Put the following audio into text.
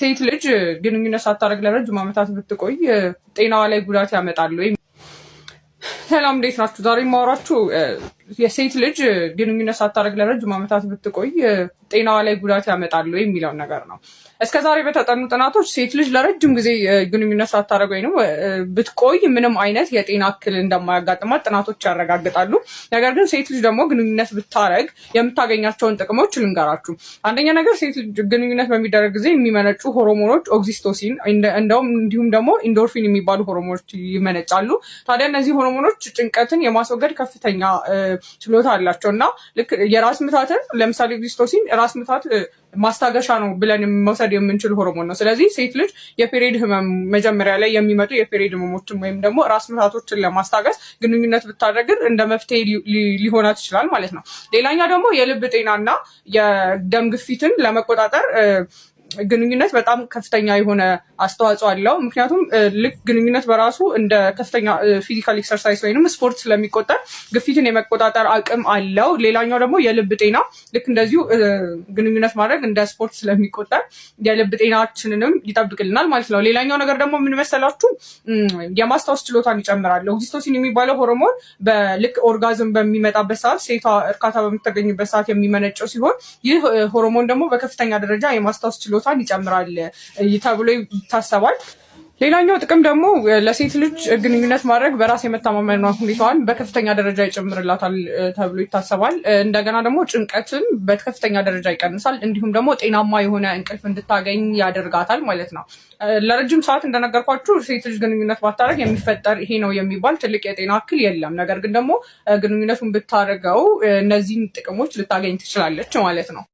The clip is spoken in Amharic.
ሴት ልጅ ግንኙነት ሳታደርግ ለረጅም ዓመታት ብትቆይ ጤናዋ ላይ ጉዳት ያመጣል ወይ? ሰላም እንዴት ናችሁ? ዛሬ የማወራችሁ የሴት ልጅ ግንኙነት ሳታደርግ ለረጅም ዓመታት ብትቆይ ጤናዋ ላይ ጉዳት ያመጣል ወይ የሚለውን ነገር ነው። እስከ ዛሬ በተጠኑ ጥናቶች ሴት ልጅ ለረጅም ጊዜ ግንኙነት ሳታደርግ ወይም ብትቆይ ምንም አይነት የጤና እክል እንደማያጋጥማት ጥናቶች ያረጋግጣሉ። ነገር ግን ሴት ልጅ ደግሞ ግንኙነት ብታደርግ የምታገኛቸውን ጥቅሞች ልንገራችሁ። አንደኛ ነገር ሴት ልጅ ግንኙነት በሚደረግ ጊዜ የሚመነጩ ሆርሞኖች ኦክሲቶሲን እንዲሁም ደግሞ ኢንዶርፊን የሚባሉ ሆርሞኖች ይመነጫሉ። ታዲያ እነዚህ ሆርሞኖች ጭንቀትን የማስወገድ ከፍተኛ ችሎታ አላቸው እና ልክ የራስ ምታትን ለምሳሌ ኦክሲቶሲን ራስ ምታት ማስታገሻ ነው ብለን መውሰድ የምንችል ሆርሞን ነው። ስለዚህ ሴት ልጅ የፔሪድ ህመም መጀመሪያ ላይ የሚመጡ የፔሪድ ህመሞችን ወይም ደግሞ ራስ ምታቶችን ለማስታገስ ግንኙነት ብታደርግ እንደ መፍትሄ ሊሆናት ይችላል ማለት ነው። ሌላኛው ደግሞ የልብ ጤናና የደም ግፊትን ለመቆጣጠር ግንኙነት በጣም ከፍተኛ የሆነ አስተዋጽኦ አለው። ምክንያቱም ልክ ግንኙነት በራሱ እንደ ከፍተኛ ፊዚካል ኤክሰርሳይዝ ወይም ስፖርት ስለሚቆጠር ግፊትን የመቆጣጠር አቅም አለው። ሌላኛው ደግሞ የልብ ጤና ልክ እንደዚሁ ግንኙነት ማድረግ እንደ ስፖርት ስለሚቆጠር የልብ ጤናችንንም ይጠብቅልናል ማለት ነው። ሌላኛው ነገር ደግሞ ምን መሰላችሁ? የማስታወስ ችሎታን ይጨምራል። ኦክሲቶሲን የሚባለው ሆርሞን በልክ ኦርጋዝም በሚመጣበት ሰዓት ሴቷ እርካታ በምታገኝበት ሰዓት የሚመነጨው ሲሆን ይህ ሆርሞን ደግሞ በከፍተኛ ደረጃ የማስታወስ ችሎታን ይጨምራል ተብሎ ይታሰባል። ሌላኛው ጥቅም ደግሞ ለሴት ልጅ ግንኙነት ማድረግ በራስ የመተማመን ሁኔታዋን በከፍተኛ ደረጃ ይጨምርላታል ተብሎ ይታሰባል። እንደገና ደግሞ ጭንቀትን በከፍተኛ ደረጃ ይቀንሳል። እንዲሁም ደግሞ ጤናማ የሆነ እንቅልፍ እንድታገኝ ያደርጋታል ማለት ነው። ለረጅም ሰዓት እንደነገርኳችሁ ሴት ልጅ ግንኙነት ባታደርግ የሚፈጠር ይሄ ነው የሚባል ትልቅ የጤና እክል የለም። ነገር ግን ደግሞ ግንኙነቱን ብታደርገው እነዚህን ጥቅሞች ልታገኝ ትችላለች ማለት ነው።